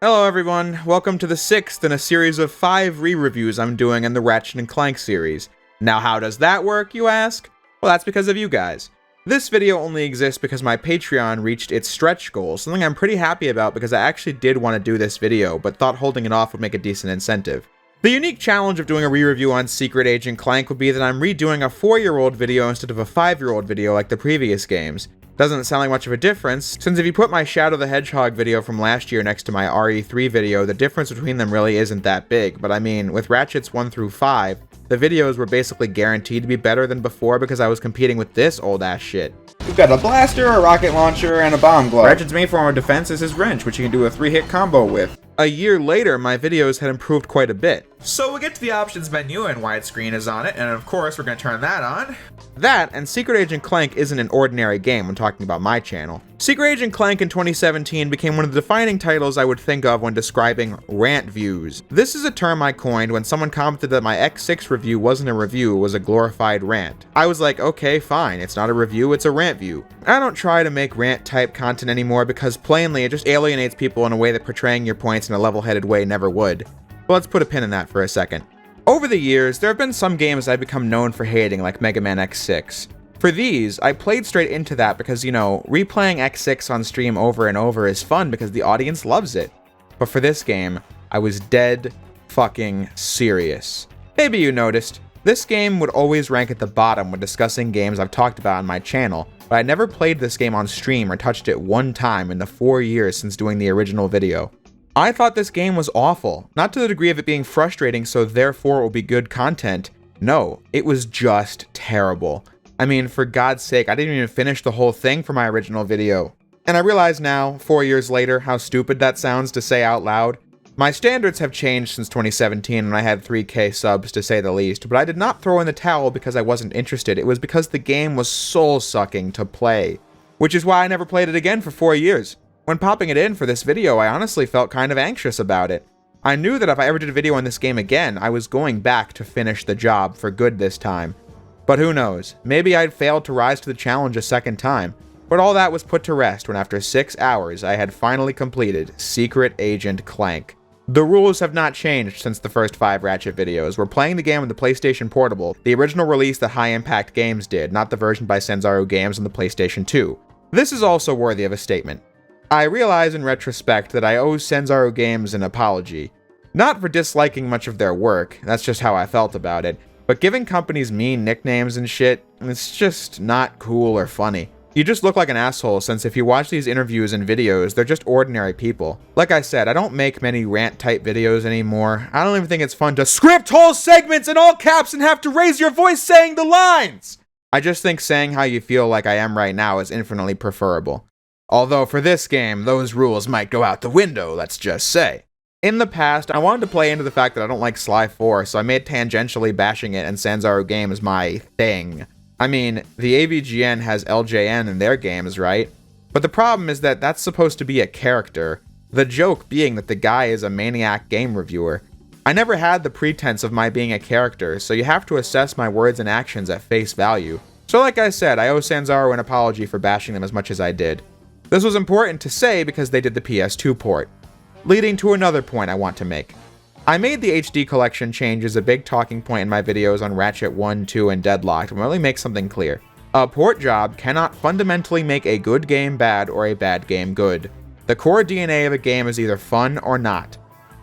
Hello everyone, welcome to the 6th in a series of 5 re-reviews I'm doing in the Ratchet & Clank series. Now how does that work, you ask? Well, that's because of you guys. This video only exists because my Patreon reached its stretch goal, something I'm pretty happy about because I actually did want to do this video, but thought holding it off would make a decent incentive. The unique challenge of doing a re-review on Secret Agent Clank would be that I'm redoing a 4-year-old video instead of a 5-year-old video like the previous games. Doesn't sound like much of a difference, since if you put my Shadow the Hedgehog video from last year next to my RE3 video, the difference between them really isn't that big, but I mean, with Ratchets 1 through 5, the videos were basically guaranteed to be better than before because I was competing with this old-ass shit. We've got a blaster, a rocket launcher, and a bomb glove. Ratchet's main form of defense is his wrench, which you can do a 3-hit combo with. A year later, my videos had improved quite a bit. So we get to the options menu and widescreen is on it, and of course we're going to turn that on. That, and Secret Agent Clank isn't an ordinary game when talking about my channel. Secret Agent Clank in 2017 became one of the defining titles I would think of when describing rant views. This is a term I coined when someone commented that my X6 review wasn't a review, it was a glorified rant. I was like, okay, fine, it's not a review, it's a rant view. I don't try to make rant-type content anymore because plainly it just alienates people in a way that portraying your points in a level-headed way never would. But let's put a pin in that for a second. Over the years, there have been some games I've become known for hating, like Mega Man X6. For these, I played straight into that because, you know, replaying X6 on stream over and over is fun because the audience loves it. But for this game, I was dead fucking serious. Maybe you noticed, this game would always rank at the bottom when discussing games I've talked about on my channel, but I never played this game on stream or touched it one time in the 4 years since doing the original video. I thought this game was awful, not to the degree of it being frustrating so therefore it will be good content. No, it was just terrible. I mean, for God's sake, I didn't even finish the whole thing for my original video. And I realize now, 4 years later, how stupid that sounds to say out loud. My standards have changed since 2017 when I had 3K subs to say the least, but I did not throw in the towel because I wasn't interested, it was because the game was soul-sucking to play. Which is why I never played it again for 4 years. When popping it in for this video, I honestly felt kind of anxious about it. I knew that if I ever did a video on this game again, I was going back to finish the job for good this time. But who knows, maybe I'd failed to rise to the challenge a second time. But all that was put to rest when after 6 hours I had finally completed Secret Agent Clank. The rules have not changed since the first 5 Ratchet videos. We're playing the game on the PlayStation Portable, the original release that High Impact Games did, not the version by Sanzaru Games on the PlayStation 2. This is also worthy of a statement. I realize in retrospect that I owe Sanzaru Games an apology. Not for disliking much of their work, that's just how I felt about it, but giving companies mean nicknames and shit, it's just not cool or funny. You just look like an asshole since if you watch these interviews and videos, they're just ordinary people. Like I said, I don't make many rant-type videos anymore. I don't even think it's fun to script whole segments in all caps and have to raise your voice saying the lines! I just think saying how you feel like I am right now is infinitely preferable. Although for this game, those rules might go out the window, let's just say. In the past, I wanted to play into the fact that I don't like Sly 4, so I made tangentially bashing it and Sanzaru Games my thing. I mean, the AVGN has LJN in their games, right? But the problem is that that's supposed to be a character, the joke being that the guy is a maniac game reviewer. I never had the pretense of my being a character, so you have to assess my words and actions at face value. So like I said, I owe Sanzaru an apology for bashing them as much as I did. This was important to say because they did the PS2 port. Leading to another point I want to make. I made the HD collection changes a big talking point in my videos on Ratchet 1, 2, and Deadlocked, and really make something clear. A port job cannot fundamentally make a good game bad or a bad game good. The core DNA of a game is either fun or not.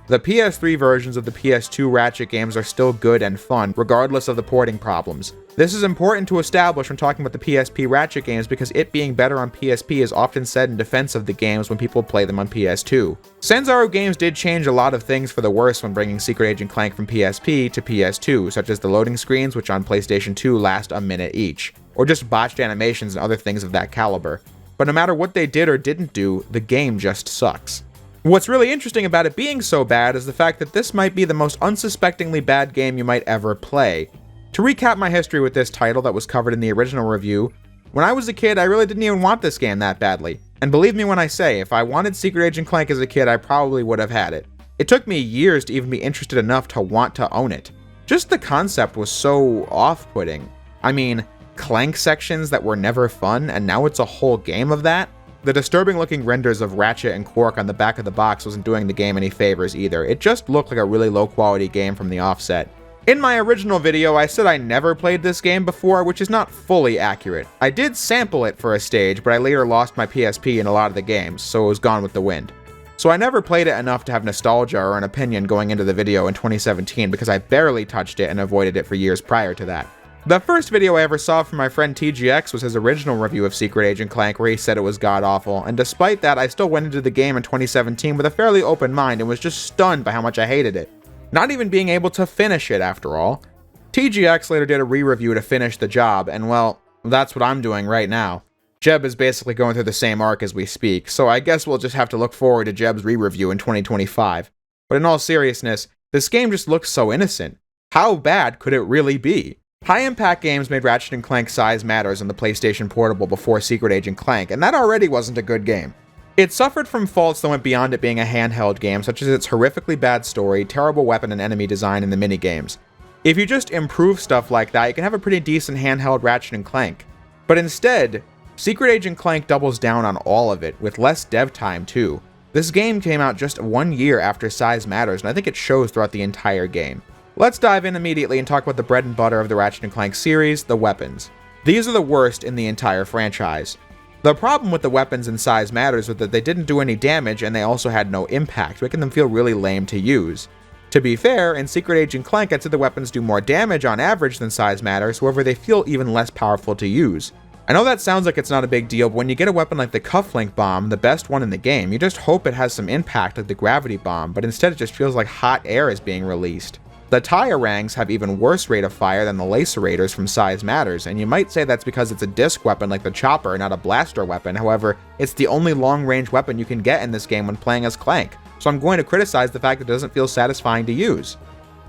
The PS3 versions of the PS2 Ratchet games are still good and fun, regardless of the porting problems. This is important to establish when talking about the PSP Ratchet games because it being better on PSP is often said in defense of the games when people play them on PS2. Sanzaru Games did change a lot of things for the worse when bringing Secret Agent Clank from PSP to PS2, such as the loading screens, which on PlayStation 2 last a minute each, or just botched animations and other things of that caliber. But no matter what they did or didn't do, the game just sucks. What's really interesting about it being so bad is the fact that this might be the most unsuspectingly bad game you might ever play. To recap my history with this title that was covered in the original review, when I was a kid I really didn't even want this game that badly. And believe me when I say, if I wanted Secret Agent Clank as a kid I probably would have had it. It took me years to even be interested enough to want to own it. Just the concept was so off-putting. I mean, Clank sections that were never fun and now it's a whole game of that? The disturbing looking renders of Ratchet and Quark on the back of the box wasn't doing the game any favors either. It just looked like a really low quality game from the offset. In my original video, I said I never played this game before, which is not fully accurate. I did sample it for a stage, but I later lost my PSP in a lot of the games, so it was gone with the wind. So I never played it enough to have nostalgia or an opinion going into the video in 2017 because I barely touched it and avoided it for years prior to that. The first video I ever saw from my friend TGX was his original review of Secret Agent Clank, where he said it was god-awful, and despite that, I still went into the game in 2017 with a fairly open mind and was just stunned by how much I hated it. Not even being able to finish it, after all. TGX later did a re-review to finish the job, and well, that's what I'm doing right now. Jeb is basically going through the same arc as we speak, so I guess we'll just have to look forward to Jeb's re-review in 2025. But in all seriousness, this game just looks so innocent. How bad could it really be? High-impact games made Ratchet & Clank Size Matters on the PlayStation Portable before Secret Agent Clank, and that already wasn't a good game. It suffered from faults that went beyond it being a handheld game, such as its horrifically bad story, terrible weapon and enemy design in the minigames. If you just improve stuff like that, you can have a pretty decent handheld Ratchet & Clank. But instead, Secret Agent Clank doubles down on all of it, with less dev time too. This game came out just 1 year after Size Matters, and I think it shows throughout the entire game. Let's dive in immediately and talk about the bread and butter of the Ratchet & Clank series, the weapons. These are the worst in the entire franchise. The problem with the weapons in Size Matters was that they didn't do any damage and they also had no impact, making them feel really lame to use. To be fair, in Secret Agent Clank, I'd say the weapons do more damage on average than Size Matters, however they feel even less powerful to use. I know that sounds like it's not a big deal, but when you get a weapon like the Cufflink Bomb, the best one in the game, you just hope it has some impact like the Gravity Bomb, but instead it just feels like hot air is being released. The Tyarangs have even worse rate of fire than the Lacerators from Size Matters, and you might say that's because it's a disc weapon like the Chopper, not a blaster weapon. However, it's the only long-range weapon you can get in this game when playing as Clank, so I'm going to criticize the fact that it doesn't feel satisfying to use.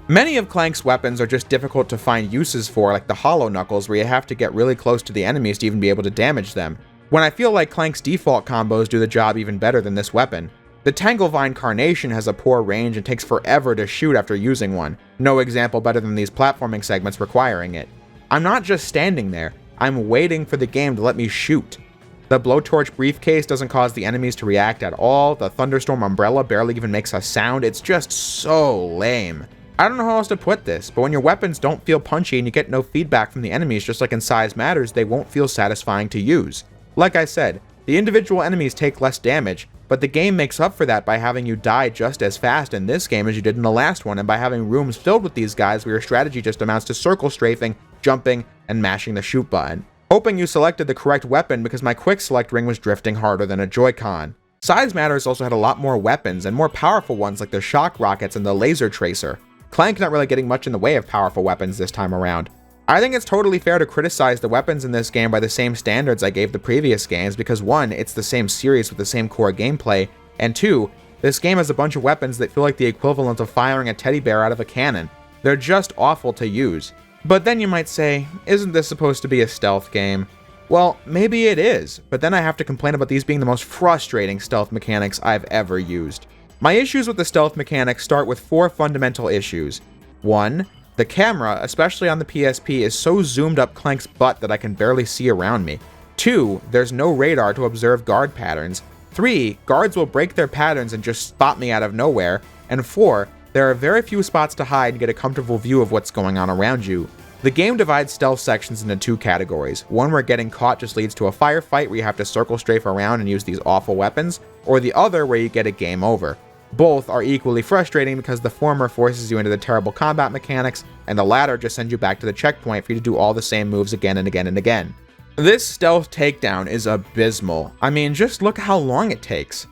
Many of Clank's weapons are just difficult to find uses for, like the Holomonocle, where you have to get really close to the enemies to even be able to damage them, when I feel like Clank's default combos do the job even better than this weapon. The Tanglevine Carnation has a poor range and takes forever to shoot after using one, no example better than these platforming segments requiring it. I'm not just standing there, I'm waiting for the game to let me shoot. The Blowtorch Briefcase doesn't cause the enemies to react at all, the Thunderstorm Umbrella barely even makes a sound, it's just so lame. I don't know how else to put this, but when your weapons don't feel punchy and you get no feedback from the enemies just like in Size Matters, they won't feel satisfying to use. Like I said, the individual enemies take less damage, but the game makes up for that by having you die just as fast in this game as you did in the last one, and by having rooms filled with these guys where your strategy just amounts to circle strafing, jumping, and mashing the shoot button. Hoping you selected the correct weapon because my quick select ring was drifting harder than a Joy-Con. Size Matters also had a lot more weapons, and more powerful ones like the shock rockets and the laser tracer. Clank not really getting much in the way of powerful weapons this time around. I think it's totally fair to criticize the weapons in this game by the same standards I gave the previous games because 1, it's the same series with the same core gameplay, and 2, this game has a bunch of weapons that feel like the equivalent of firing a teddy bear out of a cannon. They're just awful to use. But then you might say, isn't this supposed to be a stealth game? Well, maybe it is, but then I have to complain about these being the most frustrating stealth mechanics I've ever used. My issues with the stealth mechanics start with 4 fundamental issues. 1, the camera, especially on the PSP, is so zoomed up Clank's butt that I can barely see around me. 2, there's no radar to observe guard patterns. 3, guards will break their patterns and just spot me out of nowhere. And 4, there are very few spots to hide and get a comfortable view of what's going on around you. The game divides stealth sections into 2 categories, one where getting caught just leads to a firefight where you have to circle strafe around and use these awful weapons, or the other where you get a game over. Both are equally frustrating because the former forces you into the terrible combat mechanics, and the latter just sends you back to the checkpoint for you to do all the same moves again and again and again. This stealth takedown is abysmal. I mean, just look how long it takes.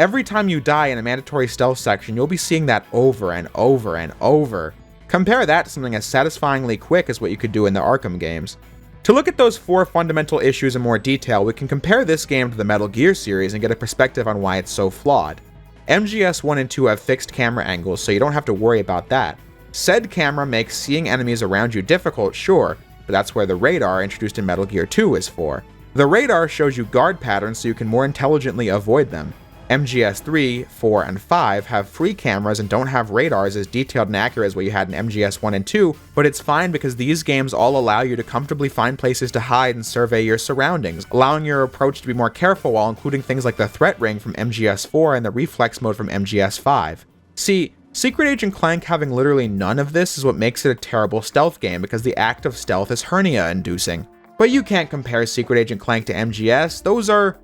Every time you die in a mandatory stealth section, you'll be seeing that over and over and over. Compare that to something as satisfyingly quick as what you could do in the Arkham games. To look at those 4 fundamental issues in more detail, we can compare this game to the Metal Gear series and get a perspective on why it's so flawed. MGS 1 and 2 have fixed camera angles, so you don't have to worry about that. Said camera makes seeing enemies around you difficult, sure, but that's where the radar introduced in Metal Gear 2 is for. The radar shows you guard patterns so you can more intelligently avoid them. MGS 3, 4, and 5 have free cameras and don't have radars as detailed and accurate as what you had in MGS 1 and 2, but it's fine because these games all allow you to comfortably find places to hide and survey your surroundings, allowing your approach to be more careful while including things like the threat ring from MGS 4 and the reflex mode from MGS 5. See, Secret Agent Clank having literally none of this is what makes it a terrible stealth game because the act of stealth is hernia-inducing. But you can't compare Secret Agent Clank to MGS, those are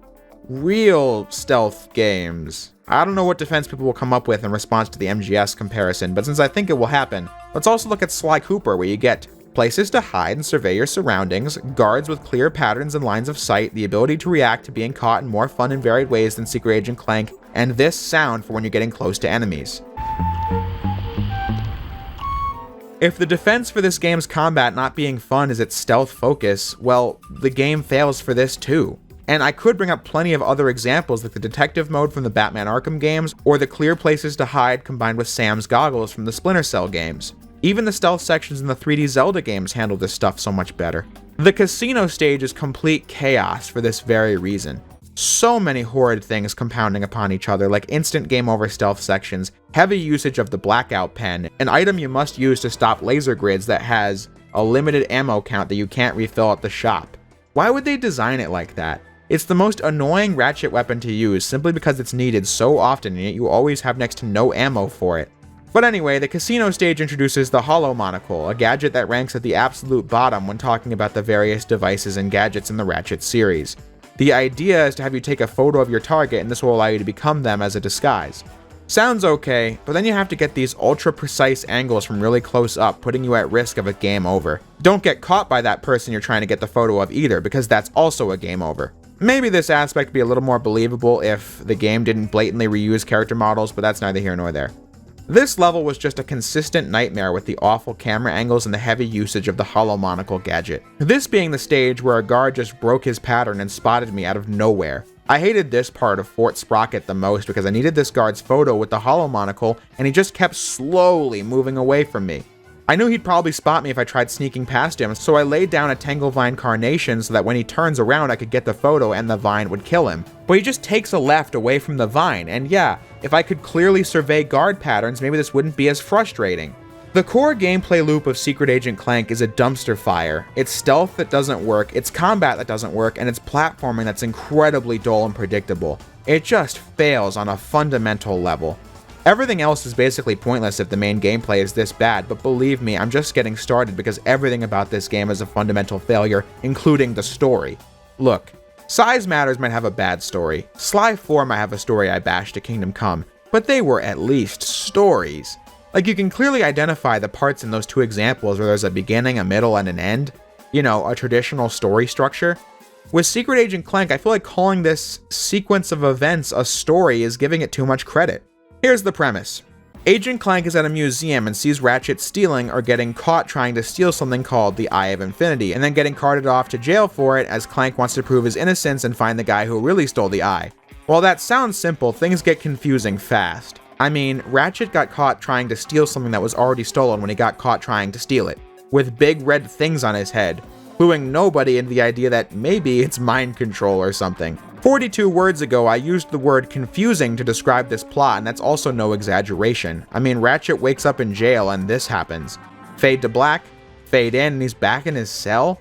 real stealth games. I don't know what defense people will come up with in response to the MGS comparison, but since I think it will happen, let's also look at Sly Cooper, where you get places to hide and survey your surroundings, guards with clear patterns and lines of sight, the ability to react to being caught in more fun and varied ways than Secret Agent Clank, and this sound for when you're getting close to enemies. If the defense for this game's combat not being fun is its stealth focus, well, the game fails for this too. And I could bring up plenty of other examples like the detective mode from the Batman Arkham games, or the clear places to hide combined with Sam's goggles from the Splinter Cell games. Even the stealth sections in the 3D Zelda games handle this stuff so much better. The casino stage is complete chaos for this very reason. So many horrid things compounding upon each other, like instant game over stealth sections, heavy usage of the blackout pen, an item you must use to stop laser grids that has a limited ammo count that you can't refill at the shop. Why would they design it like that? It's the most annoying Ratchet weapon to use simply because it's needed so often and yet you always have next to no ammo for it. But anyway, the casino stage introduces the Holomonocle, a gadget that ranks at the absolute bottom when talking about the various devices and gadgets in the Ratchet series. The idea is to have you take a photo of your target and this will allow you to become them as a disguise. Sounds okay, but then you have to get these ultra precise angles from really close up, putting you at risk of a game over. Don't get caught by that person you're trying to get the photo of either, because that's also a game over. Maybe this aspect would be a little more believable if the game didn't blatantly reuse character models, but that's neither here nor there. This level was just a consistent nightmare with the awful camera angles and the heavy usage of the Holomonocle gadget. This being the stage where a guard just broke his pattern and spotted me out of nowhere. I hated this part of Fort Sprocket the most because I needed this guard's photo with the Holomonocle and he just kept slowly moving away from me. I knew he'd probably spot me if I tried sneaking past him, so I laid down a Tanglevine carnation so that when he turns around I could get the photo and the vine would kill him. But he just takes a left away from the vine, and yeah, if I could clearly survey guard patterns, maybe this wouldn't be as frustrating. The core gameplay loop of Secret Agent Clank is a dumpster fire. It's stealth that doesn't work, it's combat that doesn't work, and it's platforming that's incredibly dull and predictable. It just fails on a fundamental level. Everything else is basically pointless if the main gameplay is this bad, but believe me, I'm just getting started because everything about this game is a fundamental failure, including the story. Look, Size Matters might have a bad story, Sly 4 might have a story I bashed at Kingdom Come, but they were at least stories. Like, you can clearly identify the parts in those two examples where there's a beginning, a middle, and an end. You know, a traditional story structure. With Secret Agent Clank, I feel like calling this sequence of events a story is giving it too much credit. Here's the premise. Agent Clank is at a museum and sees Ratchet stealing or getting caught trying to steal something called the Eye of Infinity, and then getting carted off to jail for it as Clank wants to prove his innocence and find the guy who really stole the eye. While that sounds simple, things get confusing fast. I mean, Ratchet got caught trying to steal something that was already stolen when he got caught trying to steal it, with big red things on his head, cluing nobody into the idea that maybe it's mind control or something. 42 words ago, I used the word confusing to describe this plot, and that's also no exaggeration. I mean, Ratchet wakes up in jail and this happens. Fade to black, fade in, and he's back in his cell?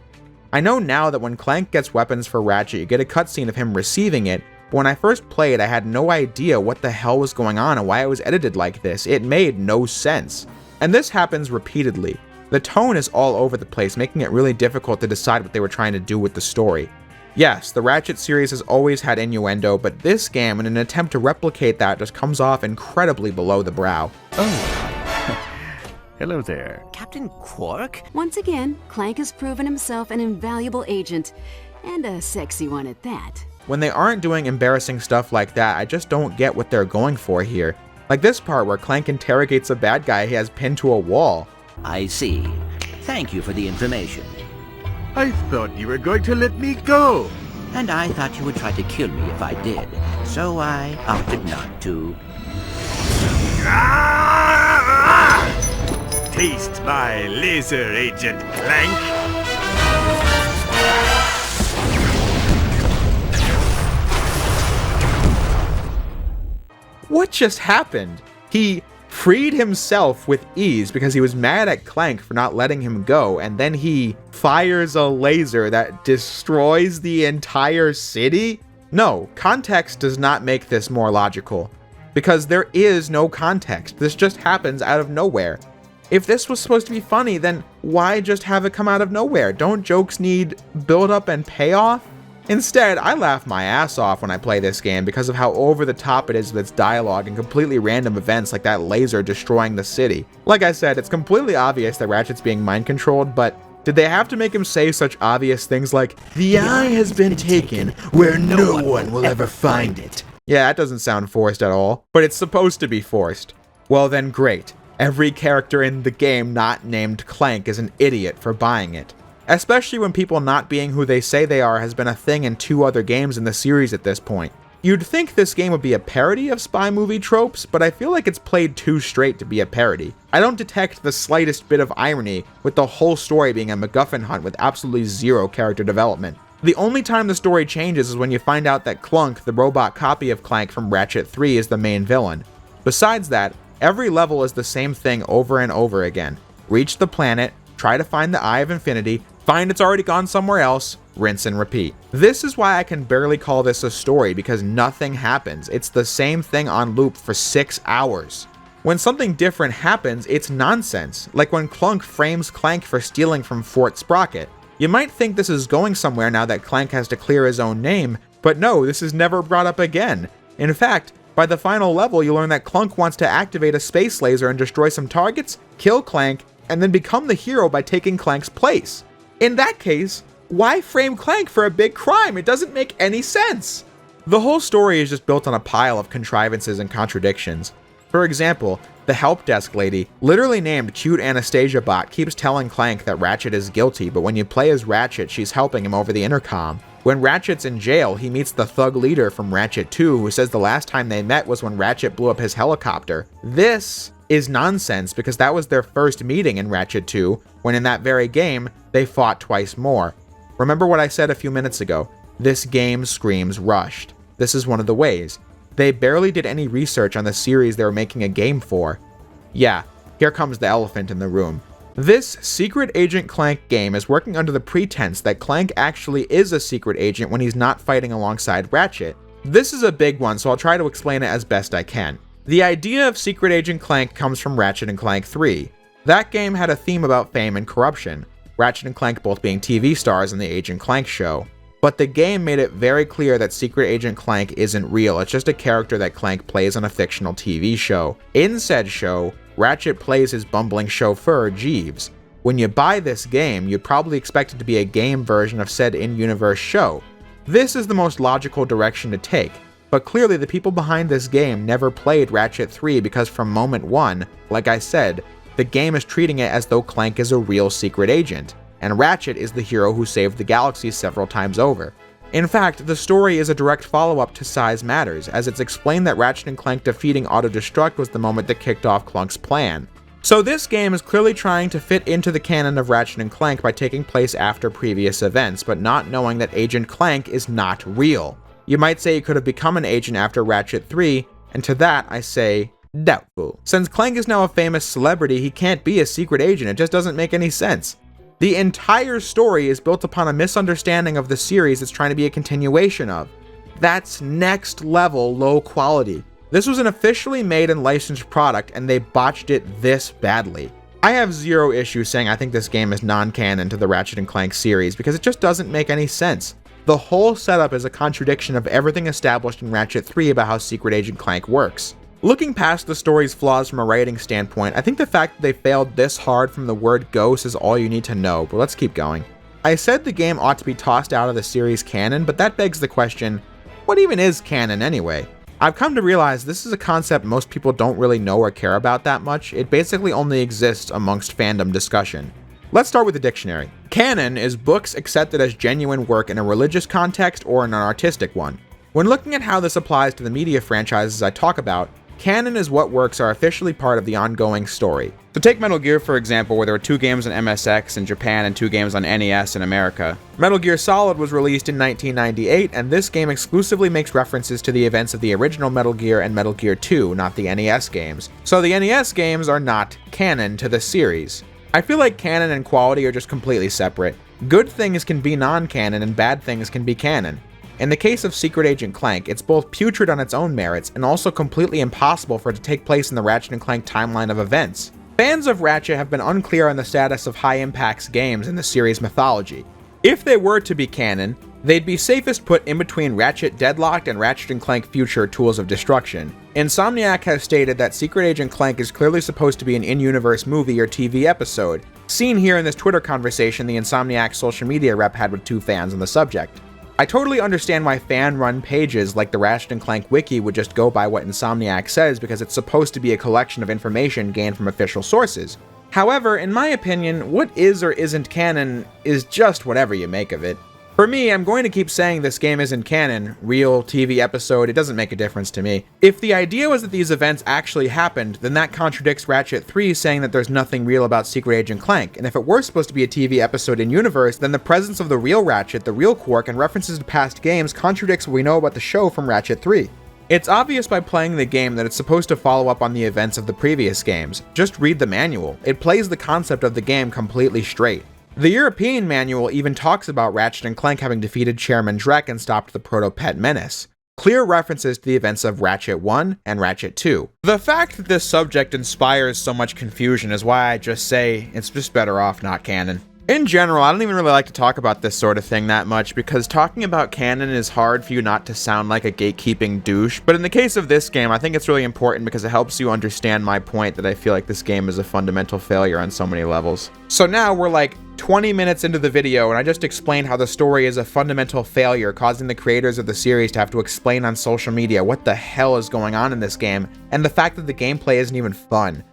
I know now that when Clank gets weapons for Ratchet, you get a cutscene of him receiving it, but when I first played, I had no idea what the hell was going on and why it was edited like this. It made no sense. And this happens repeatedly. The tone is all over the place, making it really difficult to decide what they were trying to do with the story. Yes, the Ratchet series has always had innuendo, but this game, in an attempt to replicate that, just comes off incredibly below the brow. Oh. Hello there. Captain Quark? Once again, Clank has proven himself an invaluable agent, and a sexy one at that. When they aren't doing embarrassing stuff like that, I just don't get what they're going for here. Like this part where Clank interrogates a bad guy he has pinned to a wall. I see. Thank you for the information. I thought you were going to let me go. And I thought you would try to kill me if I did. So I opted not to. Taste my laser, Agent Clank. What just happened? He freed himself with ease because he was mad at Clank for not letting him go, and then he fires a laser that destroys the entire city? No, context does not make this more logical, because there is no context. This just happens out of nowhere. If this was supposed to be funny, then why just have it come out of nowhere? Don't jokes need build up and payoff? Instead, I laugh my ass off when I play this game because of how over the top it is with its dialogue and completely random events like that laser destroying the city. Like I said, it's completely obvious that Ratchet's being mind controlled, but did they have to make him say such obvious things like, "The eye has been taken where no one will ever find it"? Yeah, that doesn't sound forced at all, but it's supposed to be forced. Well then great. Every character in the game not named Clank is an idiot for buying it. Especially when people not being who they say they are has been a thing in 2 other games in the series at this point. You'd think this game would be a parody of spy movie tropes, but I feel like it's played too straight to be a parody. I don't detect the slightest bit of irony, with the whole story being a MacGuffin hunt with absolutely zero character development. The only time the story changes is when you find out that Clank, the robot copy of Clank from Ratchet 3, is the main villain. Besides that, every level is the same thing over and over again. Reach the planet, try to find the Eye of Infinity, find it's already gone somewhere else, rinse and repeat. This is why I can barely call this a story, because nothing happens. It's the same thing on loop for 6 hours. When something different happens, it's nonsense, like when Clank frames Clank for stealing from Fort Sprocket. You might think this is going somewhere now that Clank has to clear his own name, but no, this is never brought up again. In fact, by the final level, you learn that Clank wants to activate a space laser and destroy some targets, kill Clank, and then become the hero by taking Clank's place. In that case, why frame Clank for a big crime? It doesn't make any sense. The whole story is just built on a pile of contrivances and contradictions. For example, the help desk lady, literally named Cute Anastasia Bot, keeps telling Clank that Ratchet is guilty, but when you play as Ratchet, she's helping him over the intercom. When Ratchet's in jail, he meets the thug leader from Ratchet 2, who says the last time they met was when Ratchet blew up his helicopter. This is nonsense because that was their first meeting in Ratchet 2, when in that very game, they fought twice more. Remember what I said a few minutes ago, this game screams rushed. This is one of the ways. They barely did any research on the series they were making a game for. Yeah, here comes the elephant in the room. This Secret Agent Clank game is working under the pretense that Clank actually is a secret agent when he's not fighting alongside Ratchet. This is a big one, so I'll try to explain it as best I can. The idea of Secret Agent Clank comes from Ratchet and Clank 3. That game had a theme about fame and corruption, Ratchet and Clank both being TV stars in the Agent Clank show. But the game made it very clear that Secret Agent Clank isn't real, it's just a character that Clank plays on a fictional TV show. In said show, Ratchet plays his bumbling chauffeur, Jeeves. When you buy this game, you'd probably expect it to be a game version of said in-universe show. This is the most logical direction to take, but clearly the people behind this game never played Ratchet 3 because from moment 1, like I said, the game is treating it as though Clank is a real secret agent, and Ratchet is the hero who saved the galaxy several times over. In fact, the story is a direct follow-up to Size Matters, as it's explained that Ratchet and Clank defeating Auto-Destruct was the moment that kicked off Clank's plan. So this game is clearly trying to fit into the canon of Ratchet and Clank by taking place after previous events, but not knowing that Agent Clank is not real. You might say he could have become an agent after Ratchet 3, and to that I say, doubtful. Since Clank is now a famous celebrity, he can't be a secret agent, it just doesn't make any sense. The entire story is built upon a misunderstanding of the series it's trying to be a continuation of. That's next level low quality. This was an officially made and licensed product, and they botched it this badly. I have zero issue saying I think this game is non-canon to the Ratchet and Clank series because it just doesn't make any sense. The whole setup is a contradiction of everything established in Ratchet 3 about how Secret Agent Clank works. Looking past the story's flaws from a writing standpoint, I think the fact that they failed this hard from the word ghost is all you need to know, but let's keep going. I said the game ought to be tossed out of the series canon, but that begs the question, what even is canon anyway? I've come to realize this is a concept most people don't really know or care about that much. It basically only exists amongst fandom discussion. Let's start with the dictionary. Canon is books accepted as genuine work in a religious context or in an artistic one. When looking at how this applies to the media franchises I talk about, Canon is what works are officially part of the ongoing story. So take Metal Gear for example, where there were 2 games on MSX in Japan and 2 games on NES in America. Metal Gear Solid was released in 1998, and this game exclusively makes references to the events of the original Metal Gear and Metal Gear 2, not the NES games. So the NES games are not canon to the series. I feel like canon and quality are just completely separate. Good things can be non-canon and bad things can be canon. In the case of Secret Agent Clank, it's both putrid on its own merits and also completely impossible for it to take place in the Ratchet & Clank timeline of events. Fans of Ratchet have been unclear on the status of High Impact's games in the series mythology. If they were to be canon, they'd be safest put in between Ratchet Deadlocked and Ratchet & Clank Future Tools of Destruction. Insomniac has stated that Secret Agent Clank is clearly supposed to be an in-universe movie or TV episode, seen here in this Twitter conversation the Insomniac social media rep had with 2 fans on the subject. I totally understand why fan-run pages like the Ratchet & Clank wiki would just go by what Insomniac says because it's supposed to be a collection of information gained from official sources. However, in my opinion, what is or isn't canon is just whatever you make of it. For me, I'm going to keep saying this game isn't canon, real, TV episode, it doesn't make a difference to me. If the idea was that these events actually happened, then that contradicts Ratchet 3 saying that there's nothing real about Secret Agent Clank, and if it were supposed to be a TV episode in universe, then the presence of the real Ratchet, the real Quark, and references to past games contradicts what we know about the show from Ratchet 3. It's obvious by playing the game that it's supposed to follow up on the events of the previous games. Just read the manual. It plays the concept of the game completely straight. The European manual even talks about Ratchet & Clank having defeated Chairman Drek and stopped the Proto-Pet menace. Clear references to the events of Ratchet 1 and Ratchet 2. The fact that this subject inspires so much confusion is why I just say it's just better off not canon. In general, I don't even really like to talk about this sort of thing that much because talking about canon is hard for you not to sound like a gatekeeping douche, but in the case of this game, I think it's really important because it helps you understand my point that I feel like this game is a fundamental failure on so many levels. So now we're like 20 minutes into the video and I just explained how the story is a fundamental failure, causing the creators of the series to have to explain on social media what the hell is going on in this game, and the fact that the gameplay isn't even fun.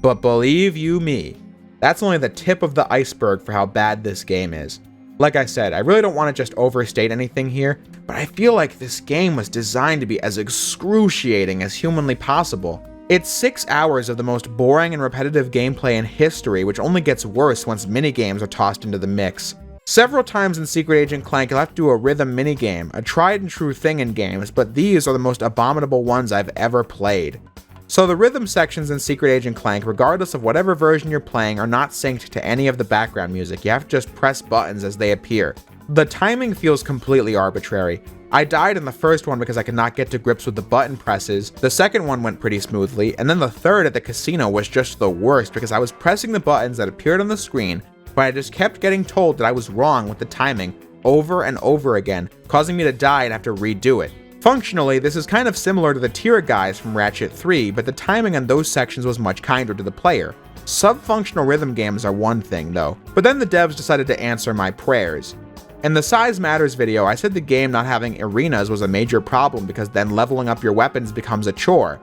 But believe you me, that's only the tip of the iceberg for how bad this game is. Like I said, I really don't want to just overstate anything here, but I feel like this game was designed to be as excruciating as humanly possible. It's 6 hours of the most boring and repetitive gameplay in history, which only gets worse once minigames are tossed into the mix. Several times in Secret Agent Clank, you'll have to do a rhythm minigame, a tried and true thing in games, but these are the most abominable ones I've ever played. So the rhythm sections in Secret Agent Clank, regardless of whatever version you're playing, are not synced to any of the background music. You have to just press buttons as they appear. The timing feels completely arbitrary. I died in the first one because I could not get to grips with the button presses, the second one went pretty smoothly, and then the third at the casino was just the worst because I was pressing the buttons that appeared on the screen, but I just kept getting told that I was wrong with the timing over and over again, causing me to die and have to redo it. Functionally, this is kind of similar to the tier guys from Ratchet 3, but the timing on those sections was much kinder to the player. Sub-functional rhythm games are one thing though, but then the devs decided to answer my prayers. In the Size Matters video, I said the game not having arenas was a major problem because then leveling up your weapons becomes a chore.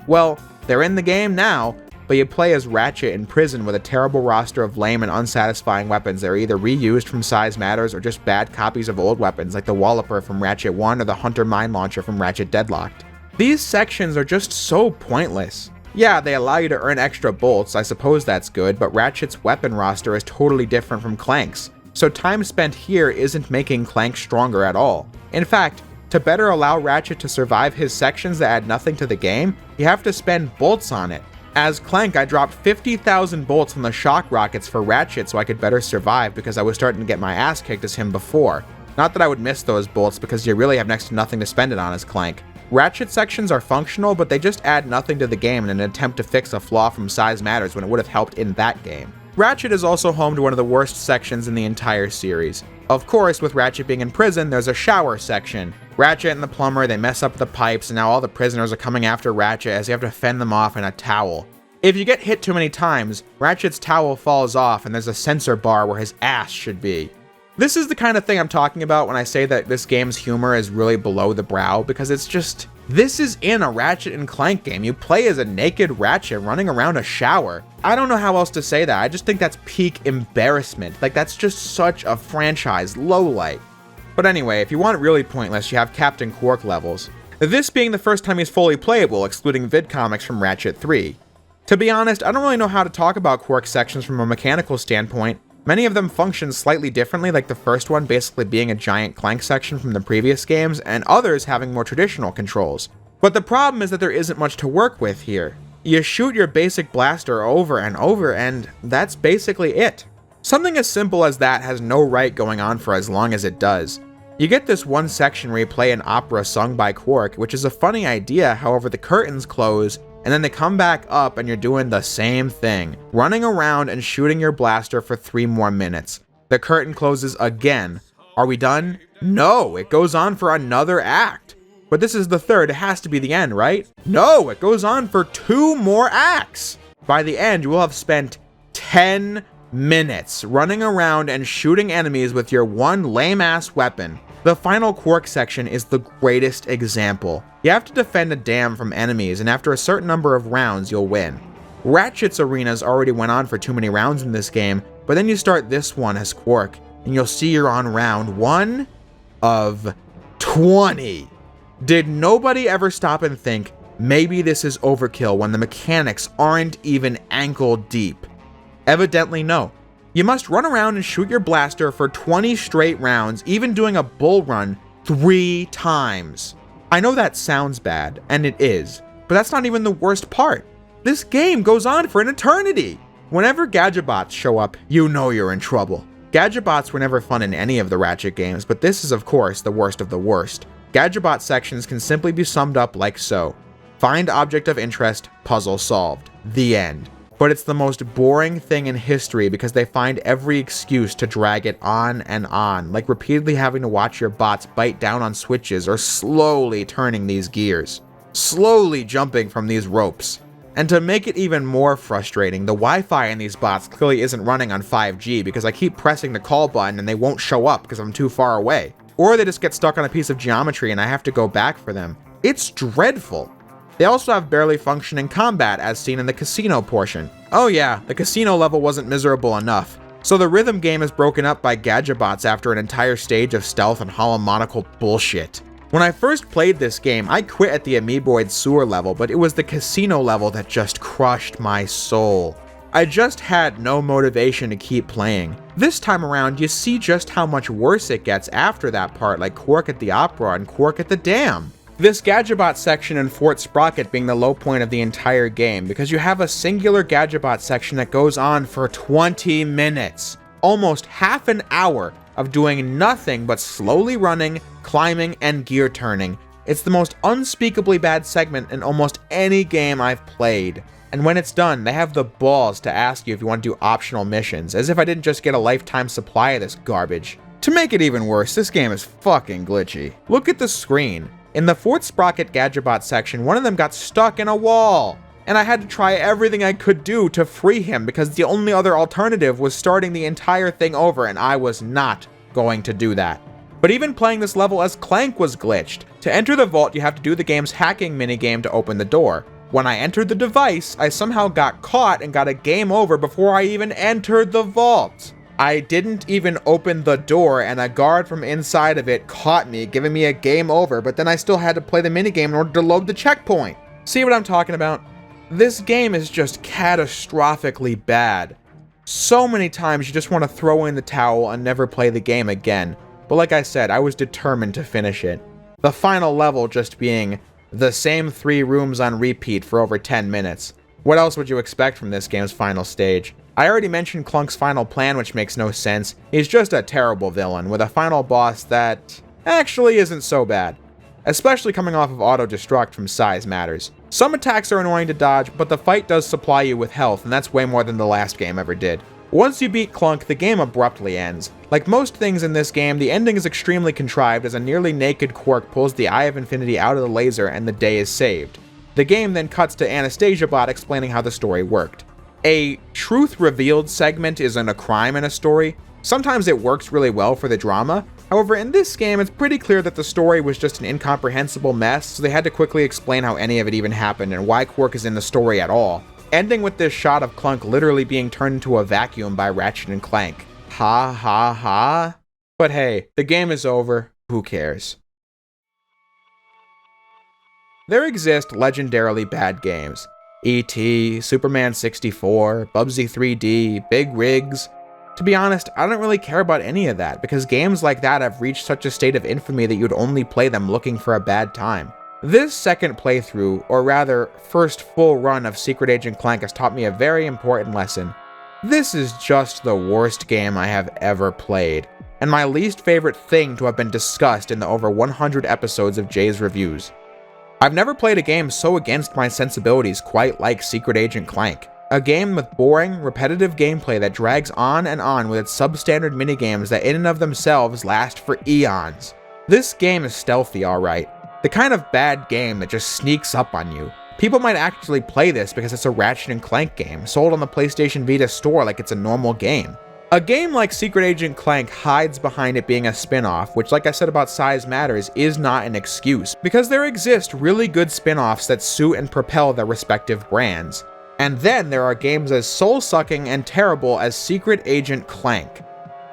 Well, they're in the game now, but you play as Ratchet in prison with a terrible roster of lame and unsatisfying weapons that are either reused from Size Matters or just bad copies of old weapons like the Walloper from Ratchet 1 or the Hunter Mine Launcher from Ratchet Deadlocked. These sections are just so pointless. Yeah, they allow you to earn extra bolts, I suppose that's good, but Ratchet's weapon roster is totally different from Clank's, so time spent here isn't making Clank stronger at all. In fact, to better allow Ratchet to survive his sections that add nothing to the game, you have to spend bolts on it. As Clank, I dropped 50,000 bolts on the shock rockets for Ratchet so I could better survive because I was starting to get my ass kicked as him before. Not that I would miss those bolts because you really have next to nothing to spend it on as Clank. Ratchet sections are functional, but they just add nothing to the game in an attempt to fix a flaw from Size Matters when it would have helped in that game. Ratchet is also home to one of the worst sections in the entire series. Of course, with Ratchet being in prison, there's a shower section. Ratchet and the plumber, they mess up the pipes, and now all the prisoners are coming after Ratchet as you have to fend them off in a towel. If you get hit too many times, Ratchet's towel falls off and there's a sensor bar where his ass should be. This is the kind of thing I'm talking about when I say that this game's humor is really below the brow, because it's just, this is in a Ratchet and Clank game. You play as a naked Ratchet running around a shower. I don't know how else to say that. I just think that's peak embarrassment. Like, that's just such a franchise lowlight. But anyway, if you want it really pointless, you have Captain Quark levels. This being the first time he's fully playable, excluding vid comics from Ratchet 3. To be honest, I don't really know how to talk about quirk sections from a mechanical standpoint. Many of them function slightly differently, like the first one basically being a giant Clank section from the previous games, and others having more traditional controls. But the problem is that there isn't much to work with here. You shoot your basic blaster over and over, and that's basically it. Something as simple as that has no right going on for as long as it does. You get this one section where you play an opera sung by Quark, which is a funny idea, however the curtains close, and then they come back up and you're doing the same thing, running around and shooting your blaster for 3 more minutes. The curtain closes again. Are we done? No, it goes on for another act. But this is the third, it has to be the end, right? No, it goes on for 2 more acts. By the end, you will have spent 10 minutes running around and shooting enemies with your one lame-ass weapon. The final Quark section is the greatest example. You have to defend a dam from enemies, and after a certain number of rounds, you'll win. Ratchet's arenas already went on for too many rounds in this game, but then you start this one as Quark, and you'll see you're on round 1 of 20. Did nobody ever stop and think, maybe this is overkill when the mechanics aren't even ankle deep? Evidently no. You must run around and shoot your blaster for 20 straight rounds, even doing a bull run 3 times. I know that sounds bad, and it is, but that's not even the worst part. This game goes on for an eternity. Whenever Gadgetbots show up, you know you're in trouble. Gadgetbots were never fun in any of the Ratchet games, but this is of course the worst of the worst. Gadgetbot sections can simply be summed up like so. Find object of interest, puzzle solved. The end. But it's the most boring thing in history because they find every excuse to drag it on and on, like repeatedly having to watch your bots bite down on switches or slowly turning these gears, slowly jumping from these ropes. And to make it even more frustrating, the Wi-Fi in these bots clearly isn't running on 5G because I keep pressing the call button and they won't show up because I'm too far away. Or they just get stuck on a piece of geometry and I have to go back for them. It's dreadful. They also have barely functioning combat as seen in the casino portion. Oh yeah, the casino level wasn't miserable enough. So the rhythm game is broken up by Gadgetbots after an entire stage of stealth and Holomonocle bullshit. When I first played this game, I quit at the Amoeboid sewer level, but it was the casino level that just crushed my soul. I just had no motivation to keep playing. This time around, you see just how much worse it gets after that part, like Quark at the Opera and Quark at the Dam. This Gadgetbot section in Fort Sprocket being the low point of the entire game, because you have a singular Gadgetbot section that goes on for 20 minutes. Almost half an hour of doing nothing but slowly running, climbing, and gear turning. It's the most unspeakably bad segment in almost any game I've played. And when it's done, they have the balls to ask you if you want to do optional missions, as if I didn't just get a lifetime supply of this garbage. To make it even worse, this game is fucking glitchy. Look at the screen. In the Fort Sprocket Gadgetbot section, one of them got stuck in a wall, and I had to try everything I could do to free him because the only other alternative was starting the entire thing over, and I was not going to do that. But even playing this level as Clank was glitched. To enter the vault, you have to do the game's hacking minigame to open the door. When I entered the device, I somehow got caught and got a game over before I even entered the vault. I didn't even open the door, and a guard from inside of it caught me, giving me a game over, but then I still had to play the minigame in order to load the checkpoint. See what I'm talking about? This game is just catastrophically bad. So many times you just want to throw in the towel and never play the game again. But like I said, I was determined to finish it. The final level just being the same 3 rooms on repeat for over 10 minutes. What else would you expect from this game's final stage? I already mentioned Clunk's final plan, which makes no sense. He's just a terrible villain, with a final boss that actually isn't so bad. Especially coming off of auto-destruct from Size Matters. Some attacks are annoying to dodge, but the fight does supply you with health, and that's way more than the last game ever did. Once you beat Clunk, the game abruptly ends. Like most things in this game, the ending is extremely contrived as a nearly naked Quark pulls the Eye of Infinity out of the laser and the day is saved. The game then cuts to Anastasia Bot explaining how the story worked. A truth revealed segment isn't a crime in a story. Sometimes it works really well for the drama. However, in this game, it's pretty clear that the story was just an incomprehensible mess, so they had to quickly explain how any of it even happened and why Quark is in the story at all. Ending with this shot of Clunk literally being turned into a vacuum by Ratchet and Clank. Ha ha ha. But hey, the game is over. Who cares? There exist legendarily bad games. E.T., Superman 64, Bubsy 3D, Big Rigs. To be honest, I don't really care about any of that, because games like that have reached such a state of infamy that you'd only play them looking for a bad time. This second playthrough, or rather, first full run of Secret Agent Clank has taught me a very important lesson. This is just the worst game I have ever played, and my least favorite thing to have been discussed in the over 100 episodes of Jay's reviews. I've never played a game so against my sensibilities quite like Secret Agent Clank. A game with boring, repetitive gameplay that drags on and on with its substandard minigames that in and of themselves last for eons. This game is stealthy, alright. The kind of bad game that just sneaks up on you. People might actually play this because it's a Ratchet & Clank game, sold on the PlayStation Vita store like it's a normal game. A game like Secret Agent Clank hides behind it being a spin-off, which like I said about Size Matters, is not an excuse, because there exist really good spin-offs that suit and propel their respective brands. And then there are games as soul-sucking and terrible as Secret Agent Clank.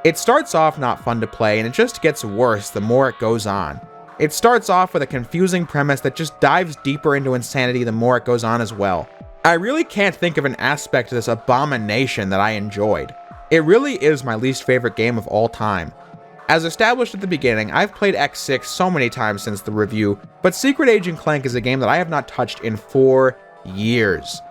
It starts off not fun to play, and it just gets worse the more it goes on. It starts off with a confusing premise that just dives deeper into insanity the more it goes on as well. I really can't think of an aspect of this abomination that I enjoyed. It really is my least favorite game of all time. As established at the beginning, I've played X6 so many times since the review, but Secret Agent Clank is a game that I have not touched in 4 years.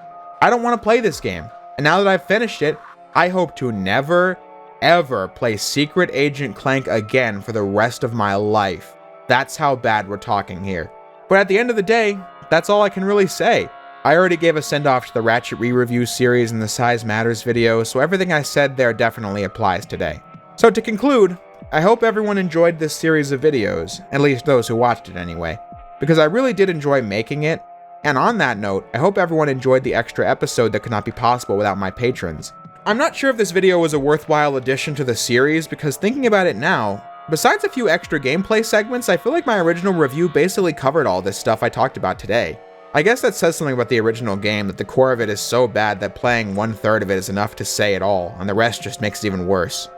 I don't want to play this game, and now that I've finished it, I hope to never, ever play Secret Agent Clank again for the rest of my life. That's how bad we're talking here. But at the end of the day, that's all I can really say. I already gave a send-off to the Ratchet re-review series in the Size Matters video, so everything I said there definitely applies today. So to conclude, I hope everyone enjoyed this series of videos, at least those who watched it anyway, because I really did enjoy making it, and on that note, I hope everyone enjoyed the extra episode that could not be possible without my patrons. I'm not sure if this video was a worthwhile addition to the series, because thinking about it now, besides a few extra gameplay segments, I feel like my original review basically covered all this stuff I talked about today. I guess that says something about the original game, that the core of it is so bad that playing 1/3 of it is enough to say it all, and the rest just makes it even worse.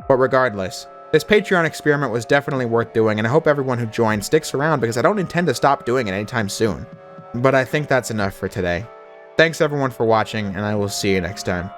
But regardless, this Patreon experiment was definitely worth doing, and I hope everyone who joined sticks around because I don't intend to stop doing it anytime soon. But I think that's enough for today. Thanks everyone for watching, and I will see you next time.